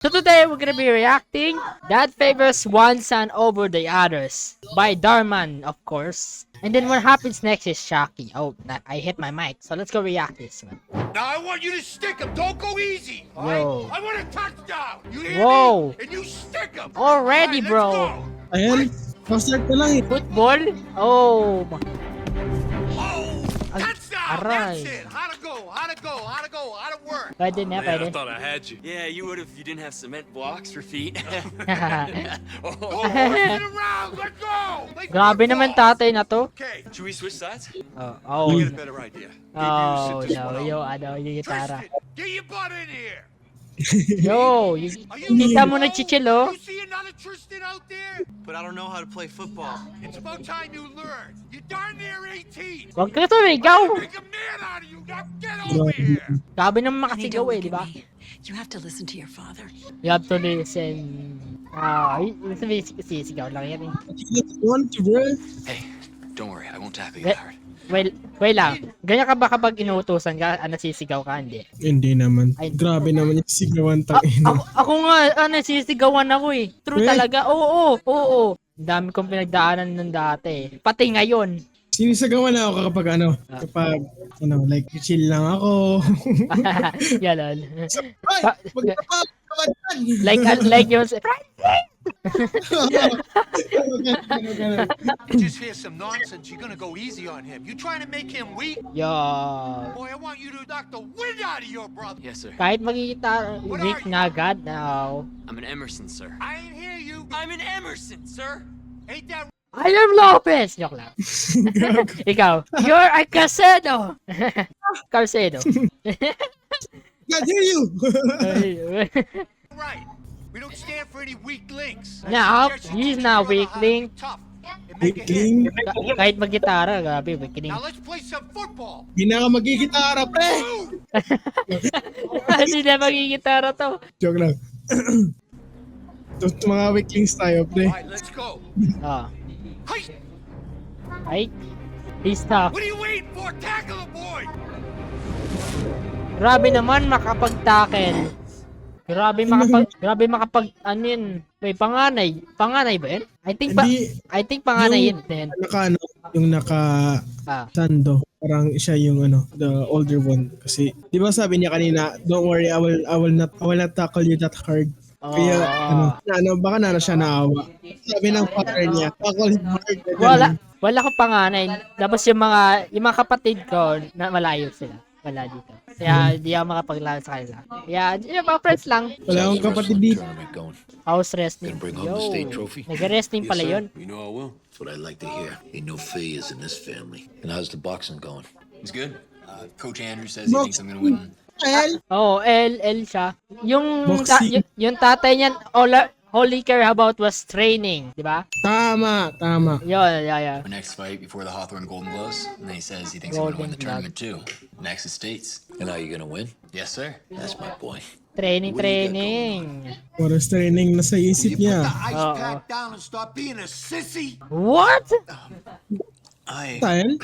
So today we're gonna be reacting Dad Favors One Son Over the Others by Darman, of course. And then what happens next is Shaki. Oh, I hit my mic. So let's go react this one. Now I want you to stick him. Don't go easy. All right? Yo. I want a touchdown. You hear Whoa. me? And you stick him. Already, All bro. Let's go. Ayan, pa-start na lang eh. Football? Oh. Oh, Ay, touchdown. aray. That's it. How to go? How to go? How to go? How to work? Pwede na, Man, pwede. I thought I had you. Yeah, you would if you didn't have cement blocks for feet. Oh, get around. Let's go. Play Grabe naman football. tatay na to. Okay. Should we switch sides? Oh. I get a better idea. Oh, Maybe you sit this no. one out. Yung ano, yung gitara. Tristan, get your butt in here. Yo, Are kita mo slow? nagchichil, oh. You see another Tristan out there? But I don't know how to play football. It's about time you learn. You're darn near 18. Wag ka tumigaw. Make a man out of you. Now get over here. Grabe naman Honey, makasigaw don't eh, look di at ba? me. You have to listen to your father. You have to listen. Yung sabihin sisigaw lang yan eh. Want to, bro? Hey, don't worry, I won't tap you Ge- hard. Wait lang. Ganyan ka ba kapag inuutosan ka, sisigaw ka, hindi? Hindi naman. Ay. Grabe naman yung sigawan tang Ako nga, sisigawan ako eh. True Eh? talaga. Oo. Ang dami kong pinagdaanan nun dati. Pati ngayon. Sinisagawan na ako kapag like, chill lang ako. Yalan. Ay, magkapag like yung... You just hear some nonsense. You're gonna go easy on him. You trying to make him weak? Yo. Boy, I want you to knock the wind out of your brother. Yes, sir. Kahit magkikita weak na agad, no. I'm an Emerson, sir. I ain't hear you. I'm an Emerson, sir. Ain't that I am Lopez! Joke lang. Ikaw, you're a Casedo! Carcedo. God hear you! right? We don't stand for any weak links. No, Suggest you he's teach not your brother weak how to link. be tough and make a hit. Weakling? Kahit mag-gitara, grabe, kidding. Ah. Now let's play some football. Hindi na ka magigitara, pre! Hindi na magigitara to. Joke lang. Ito mga weaklings tayo, pre. All right, let's go. Oh, Hey, ay, he's tough. what are you waiting for? Tackle the boy. Grabe naman makapag-tackle. Grabe makapag, ano yun? May panganay ba yun? I think panganay yun. Then, Yung naka-sando. Parang siya yung the older one. Kasi, di ba sabi niya kanina, don't worry, I will not tackle you that hard. Kaya, baka siya naawa. Sabi ng father niya, tackle him hard. wala ko panganay. Tapos yung mga kapatid ko, na malayo sila. Wala dito. Kaya di ako makapaglaro sa kanila. Kaya, yung mga friends lang. Wala akong kapatid dito. Tournament going. House wrestling. Gonna bring home the state trophy? Nag-wrestling pala yun. You know I will. That's what I like to hear. Ain't no failures in this family. And how's the boxing going? It's good. Coach Andrew says he thinks I'm gonna win. Oo, L siya. Yung, Boxing. yung tatay niyan, all he care about was training. Di ba? Tama. Yun, yeah. My next fight before the Hawthorne Golden Gloves, and then he says he thinks I'm gonna win the Golden tournament too. Next is states. And are you gonna win? Yes, sir. That's my boy. Training. Oras training na sa isip You put niya. the ice pack down and stop being a sissy. What? I Tayo?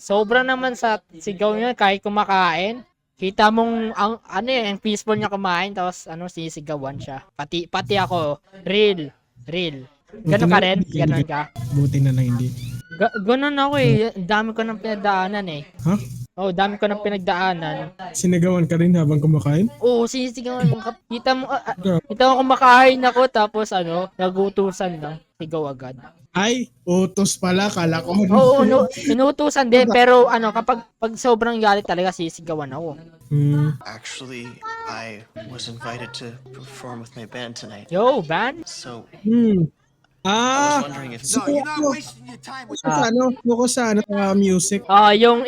Sobra naman sa sigaw niya kahit kumakain. Kita mong ang peaceful niya kumain tapos sisigawan siya. Pati ako, real. Ganon ka rin? Ganon ka? Buti na lang hindi. Ganon ako eh. Ang dami ko nang pinagdaanan eh. Ha? Oh, dami ko nang pinagdaanan. Sinagawan ka rin habang kumakain? Oo, sinisigawan mo. Kita mo kumakain ako tapos nagutusan lang. Sigaw agad. Ay, utos pala. Kala ko. Oo, inutusan din. Pero pag sobrang galit talaga sisigawan ako. Actually, I was invited to perform with my band tonight. Yo, band? So Ah! I was wondering if No, you're not wasting your time with Focus sa music. Yung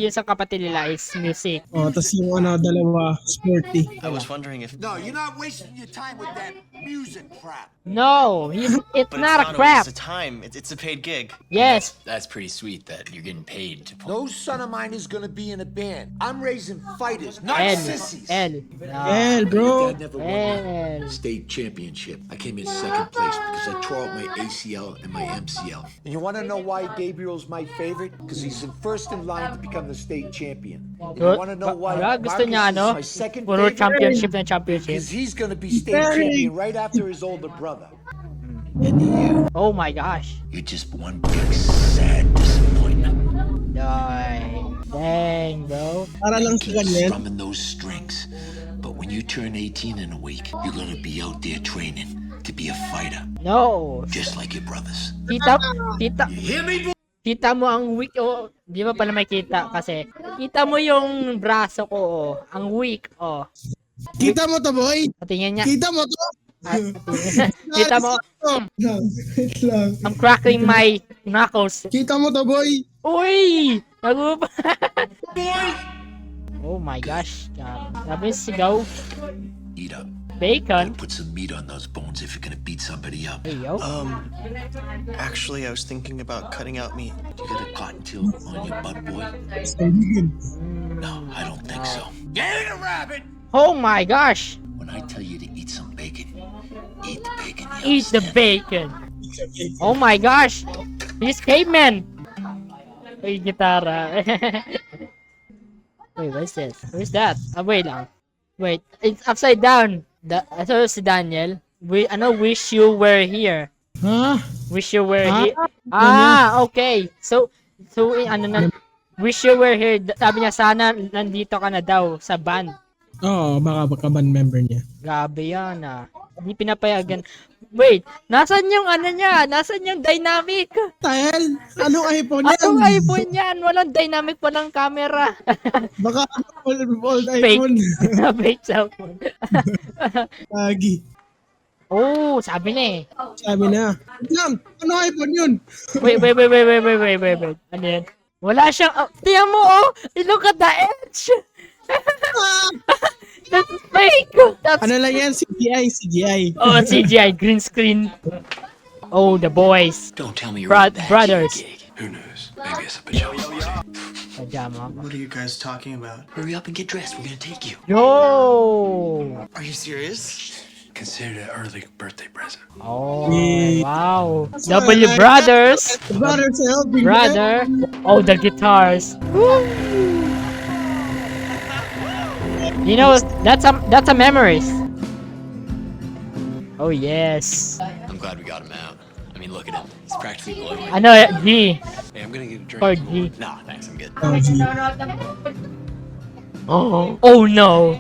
sa kapatid nila is music. Tas yung dalawa, sporty. I was wondering if No, you're not wasting your time with that music crap. No, it's but not a it's not crap. a waste of time. It's a paid gig. Yes. That's pretty sweet that you're getting paid to play. No son of mine is gonna be in a band. I'm raising fighters, not sissies. L. L, bro. Dad never won L. the state championship. I came in second place because I tore out my my ACL and my MCL. And you want to know why Gabriel's my favorite? Because he's in first in line to become the state champion. And you want to know why Gusto niya, Marcus is my second puro favorite? championship na championship. Because he's going to be state champion right after his older brother. And you, Oh my gosh. you're just one big sad disappointment. Dang, bro. Para lang sa Keep ganyan. strumming those strings. But when you turn 18 in a week, you're gonna be out there training to be a fighter, No. just like your brothers. Kita mo ang weak, oh. Di ba pala may kita kasi. Kita mo yung braso ko, oh. Ang weak, oh. Kita mo to, boy? Patingin niya. Kita mo to? Kita mo, Wait lang. I'm cracking my knuckles. Kita mo to, boy? Uy! Nagupa. Oh my gosh. Sabi sigaw. Eat up. Bacon. Put some meat on those bones if you're gonna beat somebody up. Hey, yo. Actually, I was thinking about cutting out meat. You got a cottontail on your butt, boy? No, I don't think so. Oh my gosh. When I tell you to eat some bacon, eat the bacon. you Eat the understand? bacon. Oh my gosh. He's caveman. Uy, gitara. Wait, what is this? What is that? Wait lang. Wait, it's upside down. So si Daniel. Wish you were here. Ha? Wish you were Ah, here. Okay. So, wish you were here. Sabi niya, sana nandito ka na daw sa band. Oo, baka band member niya. Grabe yan, ah. Hindi pinapayagan. Wait, nasan yung niya? Nasan yung dynamic? Tahel, anong iPhone yan? Anong iPhone yan? Walang dynamic pa ng camera. Baka old Fake. iPhone. Fake cellphone. Lagi. Oh, sabi na eh. Sabi na. Yan, anong iPhone yun? Wait. Ano yan? Wala siyang, tiyan mo, oh! Look at the edge! That's fake! That's Ano lang yan? CGI. Oh, CGI, green screen. Oh, the boys. Don't tell me you're at the Brothers. gig. Who knows? Maybe it's a pajama party. Pajama. What are you guys talking about? Hurry up and get dressed. We're gonna take you. Yo! Are you serious? Consider it an early birthday present. Oh, wow. W Brothers. Brother, help me. Brother. Oh, the guitars. Woo! You know, that's a memories. Oh, yes. I'm glad we got him out. I mean, look at him. He's practically glowing. Ano, G. Hey, I'm gonna get a drink. Or G. Nah, thanks. I'm good. Oh, gee. Oh no.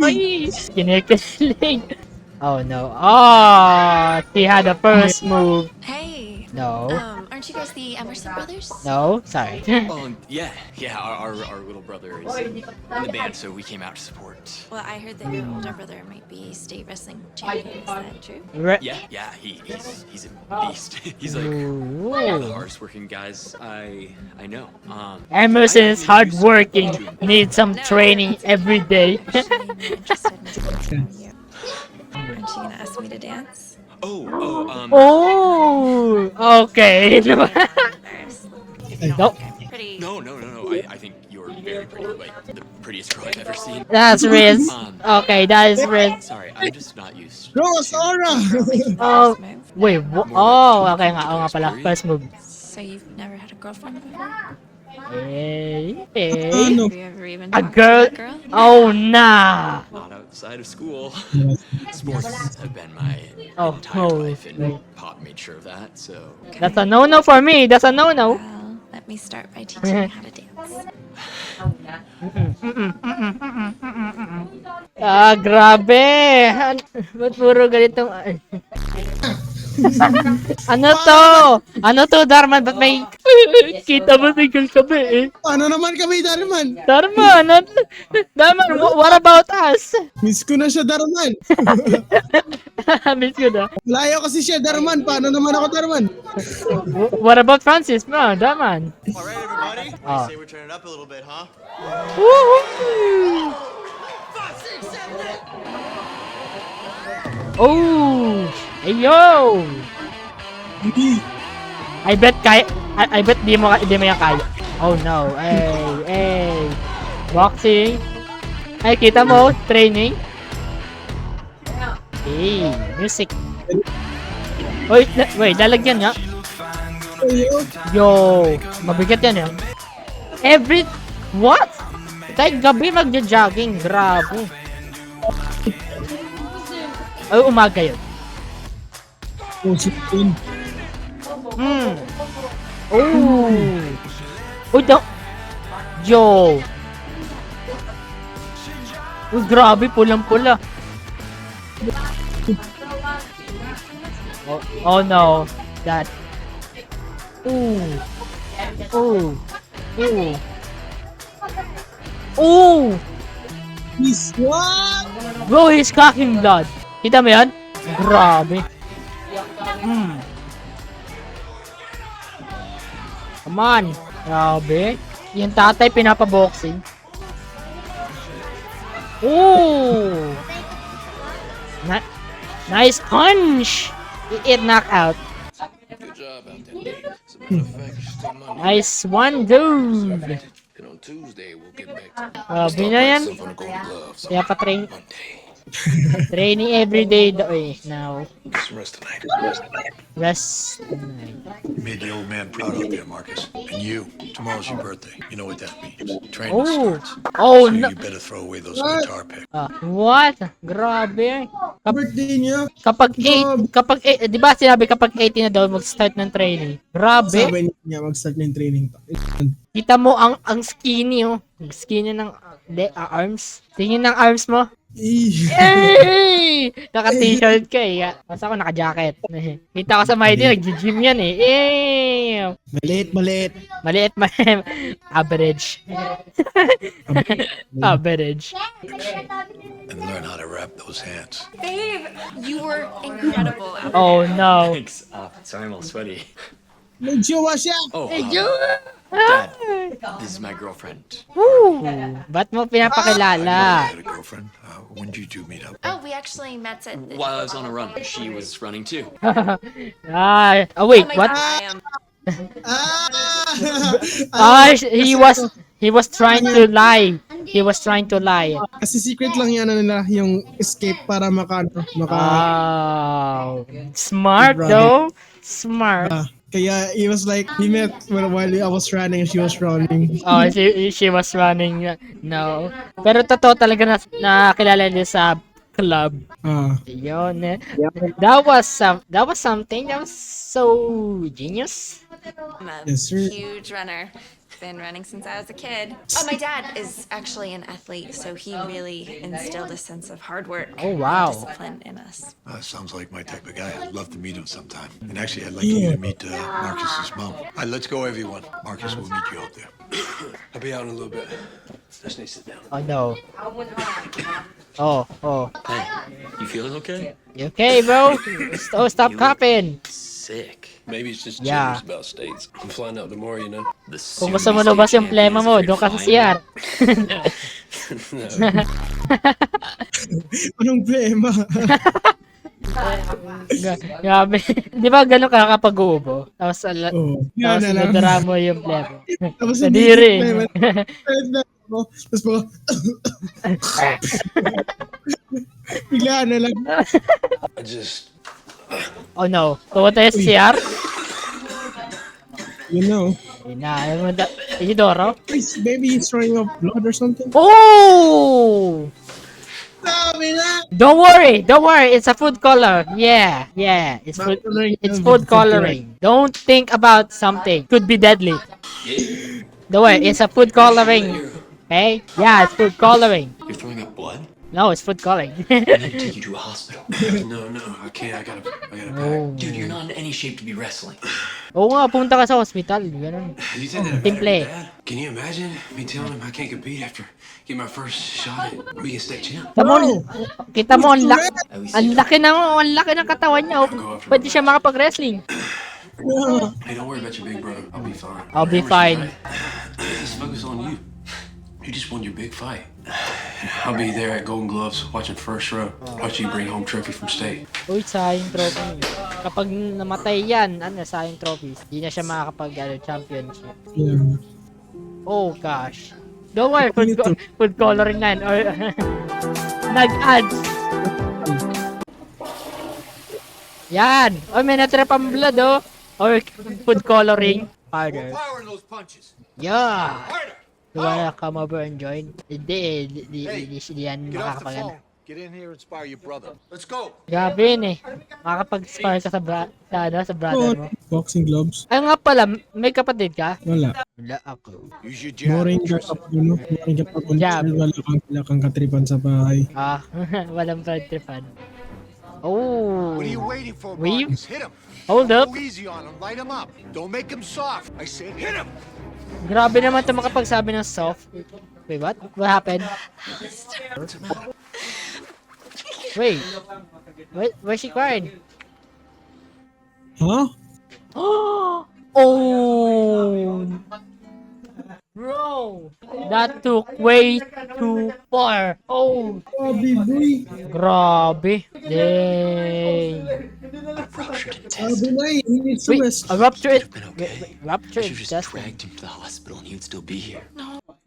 Ay, kinikilig. Oh no. Oh, she had the first move. Hey. No. Aren't you guys the Emerson brothers? No, sorry. Oh, yeah. Our little brother is in the band, so we came out to support. Well, I heard that your older brother might be state wrestling champion. Is that true? Yeah, he's a beast. He's like one of the Ooh. hardest working guys I know. Emerson is hardworking. Needs some training every day. Actually, I'm interested in something from you. Aren't you gonna ask me to dance? Oh, okay. Embarrassed. Nope. Pretty. No. I think you're very pretty, like the prettiest girl I've ever seen. That's Riz. Okay, that is Riz. Sorry, I'm just not used. Rose, Aura! Oh, First move. wait. Oh, okay nga. Oo nga pala. First move. So you've never had a girlfriend before? Hey. Ano? Have you ever even A talked girl. to that girl? Oh, nah. Not outside of school. Sports have been my entire Oh, life, and right. Pop made sure of that. So That's a no-no for me. That's a no-no. Well, let me start by teaching you how to dance. Grabe. Ba't puro ganitong... Ano to, Darman? Ba't may... Kita mo single kami eh. Paano naman kami, Darman? Darman, what about us? Miss ko na siya, Darman. Miss ko na. Layo kasi siya, Darman. Paano naman ako, Darman? What about Francis, bro? Darman. All right, everybody. Oh. Say we're turning up a little bit, huh? Woohoo! Oh! Hey, yo! Hindi. I bet di mo yan kaya. Oh no. Hey. Boxing. Ay, kita mo, training. Hey, music. Wait, wait, lalagyan niya. Yo, mabigat yan yan. What? Kahit gabi magja-jogging, grabe. Ay, umaga yun. Oh, si Queen. Oh. Uy, Yo. Uy, grabe, pulang-pula. Oh no. That. Ooh. Ooh. Ooh. Ooh. He's what? Bro, he's cocking blood. Kita mo yan? Grabe. Come on. Grabe. Yung tatay pinapaboxing. Ooh. Nice punch. It knocked out. Good job out there, Dave. As a matter of fact, you should take Monday. Nice one, dude. And on Tuesday, we'll get back to Grabe na yan. myself on the Golden Gloves. Kaya pa-train. Monday. Training everyday now. Get some rest tonight. Rest tonight. You made the old man proud out there, Marcus. And you, tomorrow's your birthday. You know what that means. Training Oh. starts. Oh, So no. you better throw away those guitar picks. What? Grabe. Birthday niya. Kapag 8, di ba sinabi kapag 18 na daw mag-start ng training? Grabe. Sabi niya mag-start na yung training. Kita mo ang skinny oh. Skinny ng arms. Tingin ng arms mo. Hey! Naka-t-shirt ka eh. Basta ako naka-jacket. Kita ko sa Mighty, nag-gym yan eh. Maliit. Maliit. Average. Average. And learn how to wrap those hands. Babe, you were incredible. Oh no. Thanks. Sorry, I'm all sweaty. May jowa siya. Oh, Dad. this is my girlfriend. Woo! Ba't mo pinapakilala? Had a girlfriend? When did you two meet up? Oh, we actually met at. While I was on a run, she was running too. Wait, Oh my what? God, I am. He was trying to lie. He was trying to lie. Kasi secret lang yan nila yung escape para maka. Wow. Smart Brother. though. Smart. Kaya he was like, he met while I was running and she was running. Oh, she was running. No. Pero totoo talaga na kilala niya sa club. Yun eh. That was something. That was so genius. I'm a Yes, sir. huge runner. Been running since I was a kid. Oh, my dad is actually an athlete, so he really instilled a sense of hard work Oh, wow. and discipline in us. Sounds like my type of guy. I'd love to meet him sometime. And actually, I'd like you to meet Marcus's mom. Let's go, everyone. Marcus will meet you out there. I'll be out in a little bit. Just need to sit down. Oh no. Oh. Hey, you feeling okay? You okay, bro? Stop coughing. Sick. Maybe it's just Yeah. jitters about states. I'm flying out tomorrow, you know. The Kung gusto mo lumabas yung plema mo, doon ka sa CR. Anong problema? Grabe. Di ba gano'n ka kapag uubo? Tapos Yan na lang. nadara mo yung plema. Tapos Nadiri. Tapos po. Bigla na lang. I just Oh no. Pumunta yung CR? You know. Isidoro? Maybe he's throwing up blood or something. Oh! Sabi na! Don't worry. It's a food color. Yeah. It's food coloring. Don't think about something. Could be deadly. Don't worry. It's a food coloring. Okay? Yeah, it's food coloring. You're throwing up blood? No, it's food coloring. I'm gonna take you to a hospital. no, I can't. I gotta pack. Dude, you're not in any shape to be wrestling. Oo nga, pumunta ka sa hospital. Ganun. You think that Timple. Dad? Can you imagine me telling him I can't compete after getting my first shot at Vegan State Champ? Kita mo, ang laki ng katawan niya. Pwede siya makapag-wrestling. Hey, don't worry about your big brother. I'll be fine. I'll be fine. Just focus on you. You just won your big fight. I'll be there at Golden Gloves watching first row. Watch you bring home trophy from state. Uy, sayang trophy. Kapag namatay yan, sayang trophies. Hindi na siya makakapag championship. Yeah. Oh gosh. Don't worry, food coloring na yan. Or nag-ads. Yan! Oh, may natira pang blood, oh! Or food coloring. Harder. Power in those punches. Yeah! Harder. You wanna come over and join? Hindi, di yan Get off the makakapag phone. Get in here and spar your brother. Let's go. Gabi yun eh. Makakapag-spar ka sa, sa brother mo. Boxing gloves. Ay nga pala, may kapatid ka? Wala. Wala ako. Use your jab. Boring ka pa po, no? Boring ka pa po. Jab. Wala kang katripan sa bahay. Ah, walang tripan. Oh. What are you waiting for, Weave? Marcus? Hit him. Hold up. Go easy on him. Light him up. Don't make him soft. I said hit him. Grabe naman ito makapagsabi ng soft. Wait, what? What happened? Wait. Why she crying? Huh? Oh! Bro! That took way too far. Oh! Grabe, boy. Grabe. Dang. Ruptured Grabe intestine. na eh. He needs to Wait, rest. a rupture Been okay. rupture I should just intestine. dragged him to the hospital and he would still be here.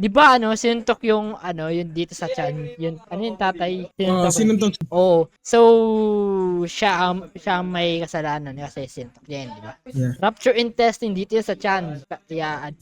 Di ba ano, sinuntok yung ano, yung dito sa chan, yun, ano yung tatay? Sinuntok. Oh, so siya ang may kasalanan kasi sinuntok niya yun, di ba? Yeah. Rupture intestine dito yun sa chan. Kaya,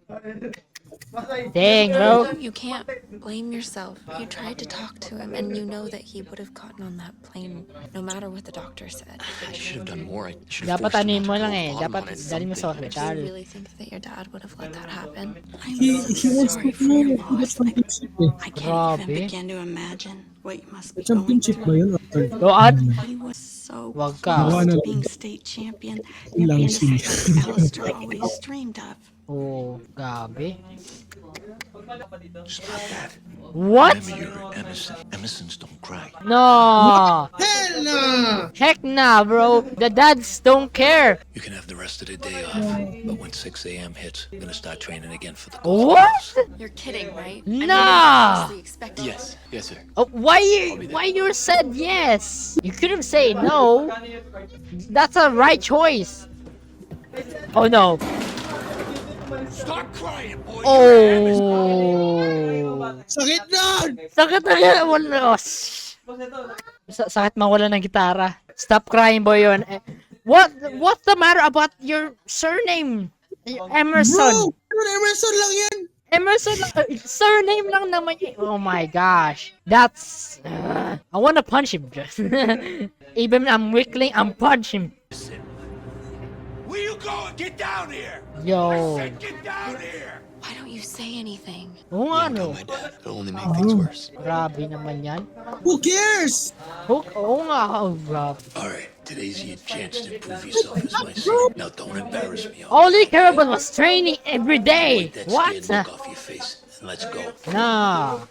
dang, bro. You can't blame yourself. You tried to talk to him, and you know that he would have gotten on that plane no matter what the doctor said. I should have done more. I should have Dapat forced anin him to mo go lang eh. bottom Dapat on it, dali mo sa something. Do you hospital. really think that your dad would have let that happen? I'm He so wants to sorry for your know. He loss. just championship eh. I can't Grabe. even begin to imagine what you must be going Championship ba through. yun? After Go out. He was so Wag close ka. Wala to na. being state champion. Lang You're sila. being Alistair always dreamed of. Oh, gabi. Just like that. What? Remember, you're Emerson. Emersons don't cry. No. Hell nah! Heck nah, bro. The dads don't care. You can have the rest of the day off, but when 6 a.m. hits, I'm gonna start training again for the What? You're kidding, right? Nah. Yes, yes, sir. Oh, why you said yes? You couldn't say no. That's a right choice. Oh no. Stop crying, boy. Oh. Sakit nun! Sakit na yan. Wala. Sakit mawala ng gitara. Stop crying, boy yun. What's the matter about your surname? Emerson. Bro! Emerson lang yan! Emerson, surname lang naman yun. Oh my gosh. That's... I wanna punch him. Even I'm weakling, I'm punch him. Where you going? Get down here. Yo. Get down here. Why don't you say anything? Oo nga, no. My dad. It'll only make things worse. Grabe naman yan. Who cares? Oo nga. Oh, grabe. All right, today's your chance to prove yourself as my son. Now don't embarrass me. All he cared about was training every day. That What? scared look off your face, and let's go. Nah.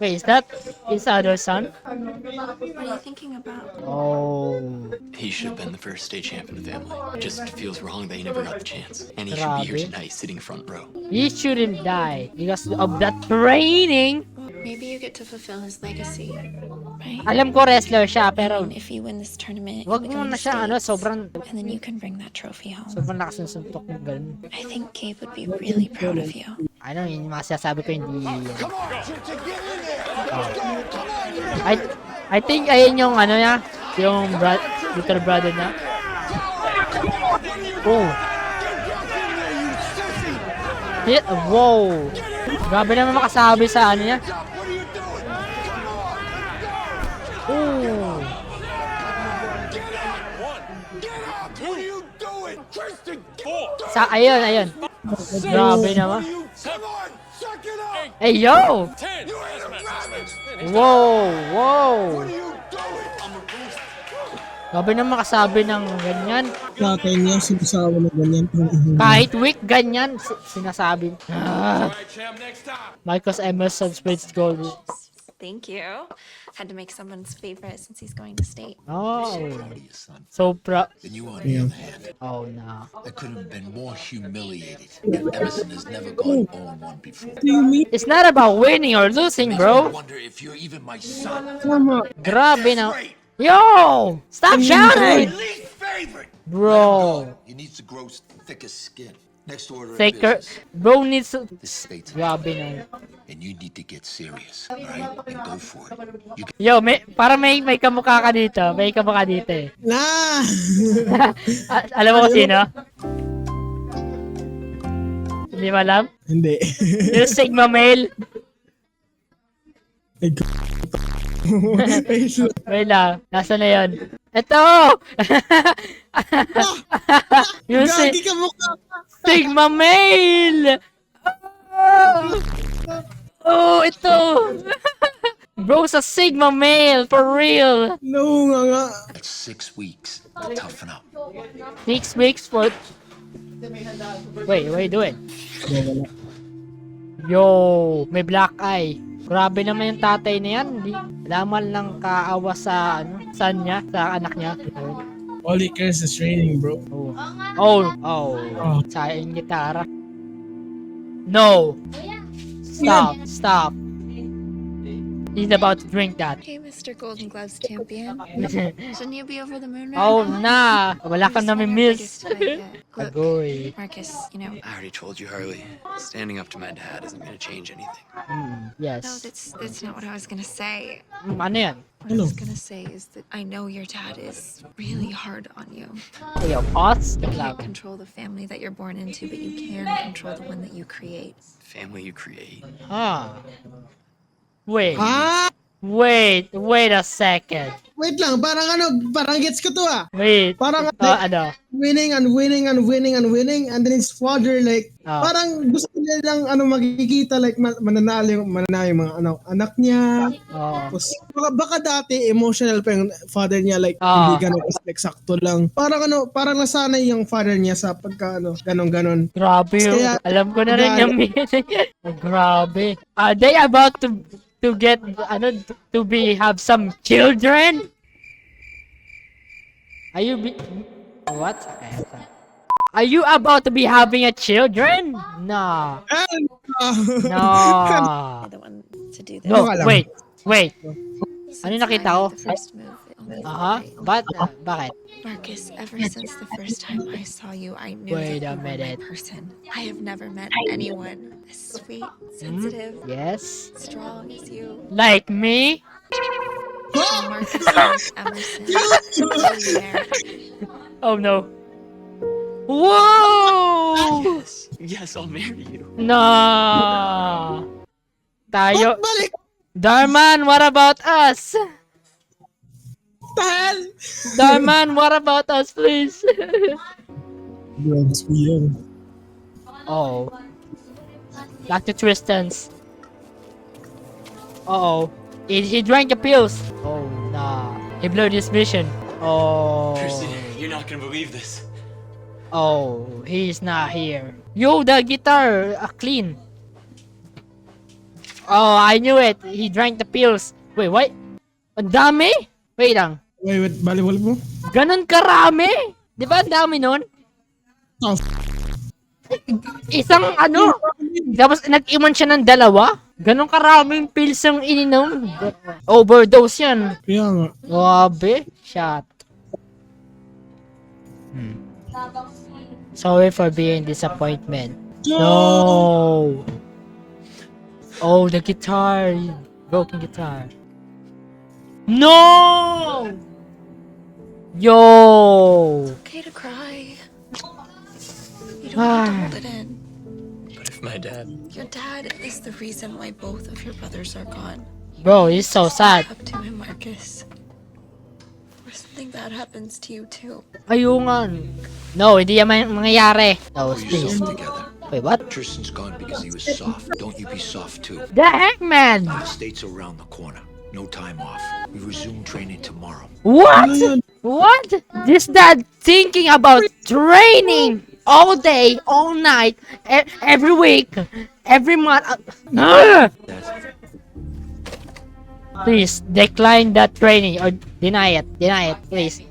Wait, is that his other son? What are you thinking about? Oh. He should have been the first state champ in the family. It just feels wrong that he never got the chance. And he should be here Grabe. tonight, sitting front row. He shouldn't die because of that training. Maybe you get to fulfill his legacy, right? Alam ko wrestler siya, pero And if you win this tournament, wag you'll be mo going na to siya, ano, states, sobrang, and then you can bring that trophy home. sobrang lakas ng suntok ng ganun. I think Gabe would be really proud of you. Ano, yung mga sinasabi ko hindi. Come on, Chichi, get in there. Let's go. Come on, you're I think ayun yung ano niya, yung little brother niya. Oh. Hit, wow. Grabe naman makasabi sa ano niya. Oh. What are you doing? Kristen, Sa ayun. Grabe naman. come on, suck it up. Hey yo. You ain't a rabbit. Wow. What are you doing? Grabe naman makasabi ng ganyan. Tatay niya, sinasawa na ganyan. Kahit weak ganyan sinasabi. Marcus Emerson Spritz Gold. Thank you. Had to make someone's favorite since he's going to state. Oh. Proud of your son. So proud. And you, on the other hand, Oh no. I could have been more humiliated. And Emerson has never gone 0-1 before. What do you mean? It's not about winning or losing, Makes me bro. wonder if you're even my son. Tama. Grabe na. Great. Yo! Stop My shouting! least favorite. Bro. He needs to grow thicker skin. Next order of Taker, business. bro needs to... This state's Grabe na. and you need to get serious, all right? And go for it. You Yo, may kamukha ka dito. May kamukha dito eh. Nah! Alam mo kung sino? Hindi mo alam? Hindi. Yung Sigma male. Ay, Wait lang. Nasaan na yun? Ito! Yung Gagi ka mukha! Sigma male! Oh, ito! Bro, sa Sigma male, for real! No nga. got 6 weeks to toughen up. 6 weeks for... Wait, what are you doing? Yo, may black eye. Grabe naman yung tatay na yan. Laman lang kaawa sa, son niya, sa anak niya. All he cares is training, bro. Oh. Sayang gitara. No! Stop. He's about to drink that. Hey, Mr. Golden Gloves champion. Shouldn't you be over the moon right Oh, now? wala kang nami-miss. Biggest fight yet. Look, Agoy. Marcus, you know, I already told you, Harley. Standing up to my dad isn't gonna change anything. no, Yes. that's not what I was gonna say. Ano yan? What I was gonna say is that I know your dad is really hard on you. Yo, pause? You can't control the family that you're born into, but you can control the one that you create. Family you create. Wait. Ah! Wait a second. Wait lang, parang gets ko to ah. Wait. Parang winning and then his father like, parang gusto niya lang makikita like mananalo yung mga anak niya. Tapos, baka dati emotional pa yung father niya like hindi ganun like sakto lang. Parang nasanay yung father niya sa pagka ganon. Grabe yun. Kaya, Alam ko na rin yung meaning. Grabe. Are they about to get have some children? What? Okay. Are you about to be having a children? No. No. The one to do this. No, wait. Since Ano I nakita ko? made the first move, it only felt right. Bakit? Marcus, ever since the first time I saw you, I knew Wait that a you were my minute. person. I have never met anyone as sweet, sensitive, Yes. strong as you. Like me? And Marcus loves Emerson. Really there. Oh no. Whoa! Yes, I'll marry you. No. Tayo. Balik! Darman, what about us? Tahal! Darman, what about us, please? Drugs ko yan. Oh. Back to Tristan's. Uh-oh. He drank the pills. Oh, nah. He blew this mission. Oh. Christy, you're not gonna believe this. Oh, he's not here. Yo, the guitar, clean. Oh, I knew it. He drank the pills. Wait, what? Ang dami? Wait lang. Wait, baliwal mo? Ganon karami? Di ba ang dami nun? Oh, Isang tapos nag-iwan siya ng 2? Ganon karaming pills yung ininom. Overdose yan. kaya nga. Grabe. Shot. Sorry for being disappointment. No. Oh, the guitar. Broken guitar. No! Yo! Okay to cry. You don't have to hold it in. But if my dad... Your dad is the reason why both of your brothers are gone. Bro, he's so sad. Up to him, Marcus. Or something bad happens to you too. Ayungan. No, hindi yan mangyayari. No, Pull please. yourself together. Wait, what? Tristan's gone because he was soft. Don't you be soft too. The heck, man? The state's around the corner. No time off. We resume training tomorrow. What? What? This dad thinking about training all day, all night, every week, every month. Please decline that training or deny it. Deny it, please.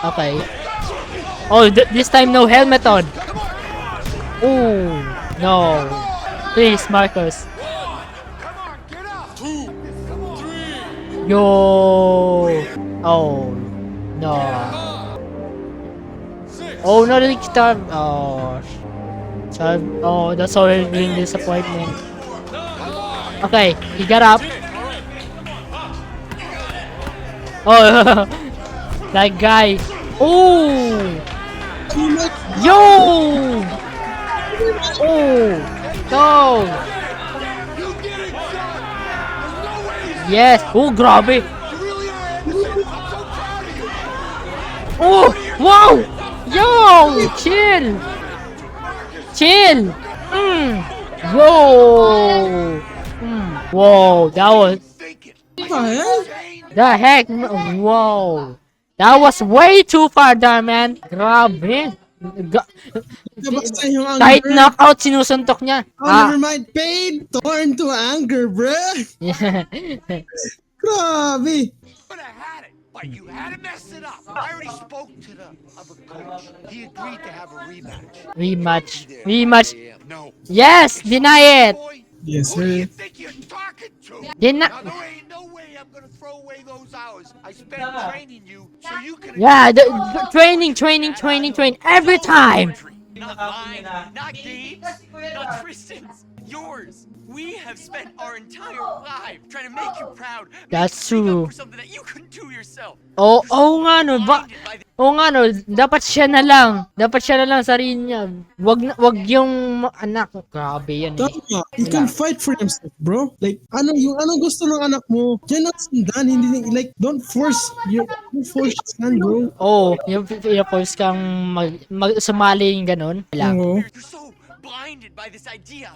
Okay. Oh, this time no helmet on. Oh no! Please, Marcus. Yo! Oh no! Oh, no, the star. Oh. So, oh, that's so bring disappointment. Okay, he got up. Oh, that guy. Oh, yo. Oh, go. Yes. Oh, grabe. Oh, wow. Yo, chill. Chill. Whoa. Whoa, that was the heck. Whoa. That was way too far down, man. Grabe. Basta yung Kahit anger. knockout, sinusuntok niya. Oh, never mind. Pain torn to anger, bruh. Grabe. Could have had it, but you had to mess it up. I already spoke to the other coach. He agreed to have a rematch. Rematch. Rematch. No. Yes, deny it. Boy, Yes, who do you sir. think you're talking to? Deny. Now, there ain't no way I'm gonna throw away those hours I spent training you so you can. Yeah, the training every time. Not mine, not Gabe's, not Tristan's, yours. We have spent our entire life trying to make you proud. make That's you speak up true. For something that you couldn't do yourself. Oh, nga no, dapat siya na lang. Dapat siya na lang sarili niya. Wag yung anak. Grabe yan eh. Tama. You can fight for himself, bro. Like, anong gusto ng anak mo? Diyan na sundan. Hindi, like, don't force your hand, bro. Oh, yung force kang sumali yung ganun. Lang. Oo. You're so blinded by this idea.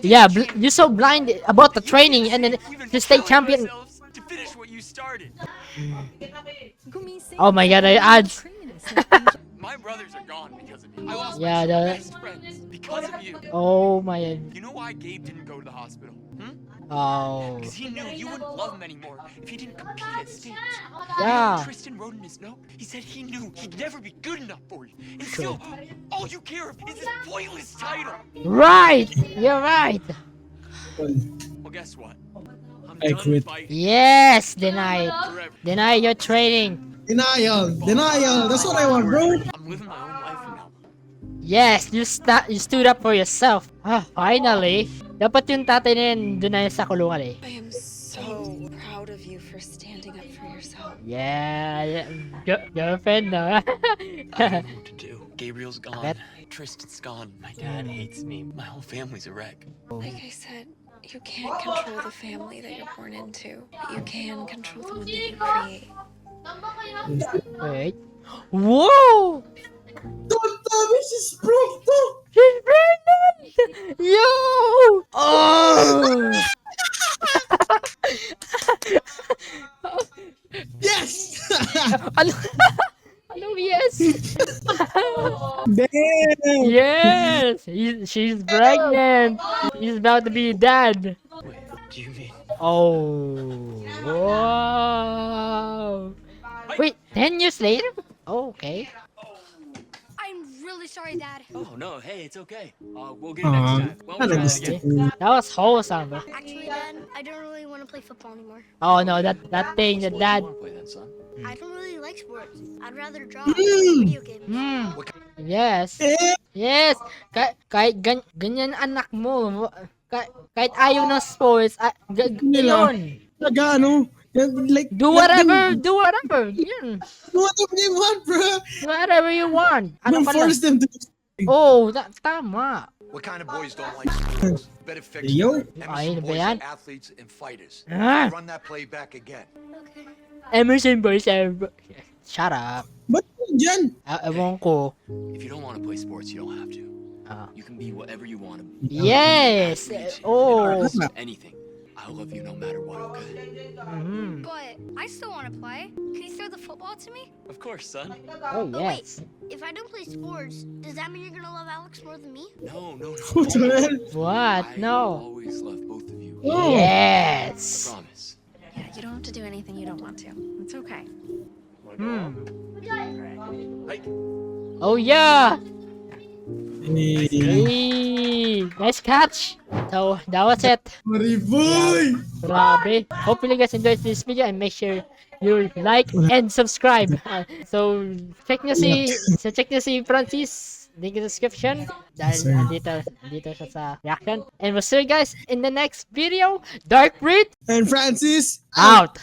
Yeah, you're so blind about the training and then We've been to stay killing champion. ourselves to finish what you started. Oh my god, I ads. My brothers are gone because of you. I lost Yeah, my two the- best friends because of you. Oh my. You know why Gabe didn't go to the hospital? Oh. Because he knew you wouldn't love him anymore if he didn't compete at states. Yeah. Tristan wrote in his note, he said he knew he'd never be good enough for you. And still, all you care of is this pointless title. Right. You're right. Well, guess what? I'm I done quit. fighting Yes, deny it. forever. Deny your training. Denial. That's what I want, bro. I'm living my own life from now. Yes, you stood up for yourself. Ah, finally. Dapat yung tatay na yun doon na sa kulungan eh. I am so proud of you for standing up for yourself. Yeah, girlfriend no. I don't know what to do. Gabriel's gone. Bet. Tristan's gone. My dad hates me. My whole family's a wreck. Like I said, you can't control the family that you're born into, but you can control the one that you create. Wait. Whoa! Don't tell me she's pregnant. She's pregnant! Yo! Oh! Yes. Ano? Ano? Yes! Damn. Yes! She's pregnant! She's about to be dad! Wait, do you mean? Oh! Wow! Wait, 10 years later? Oh, okay. I'm really sorry, Dad. Oh, no, hey, it's okay. We'll get it next time. Well, we'll try it again. That was wholesome. Bro. Actually, Dad, I don't really want to play football anymore. Oh no, that thing, that dad. You wanna play then, son? I don't really like sports. I'd rather draw or play video games. Yes. Yes. Kahit ganyan anak mo. Kahit ayaw ng sports, yun. Taga ano? Like, Do whatever. Do whatever. Yun. Do whatever you want, bro. Do whatever you want. Ano Don't ka lang? force them to. Oh, tama. What kind of boys don't like sports? Better fix Yo. that. Ay, ano Emerson ba boys yan? are athletes and fighters. Ah. Run that play back again. Emerson Boys. Shut up. Ba't yun dyan? Ewan ko. If you don't want to play sports, you don't have to. Ah. You can be whatever you want to be. Yes. Athletes, Oh. artists, anything. I love you no matter what, okay? But I still want to play. Can you throw the football to me? Of course, son. Oh, But wait, yes. if I don't play sports, does that mean you're gonna love Alex more than me? No, no, no. What the hell? What? I No. always love both of you. Oh. Yes. Promise. Yeah, you don't have to do anything you don't want to. It's okay. Oh, yeah. Hey. Hey, nice catch. So, that was it. Mariboy! Grabe. Hopefully you guys enjoyed this video and make sure you like and subscribe. So, check nyo si Francis. Link in the description. Dahil andito siya sa reaction. And we'll see you guys in the next video. Dark Breed And Francis out.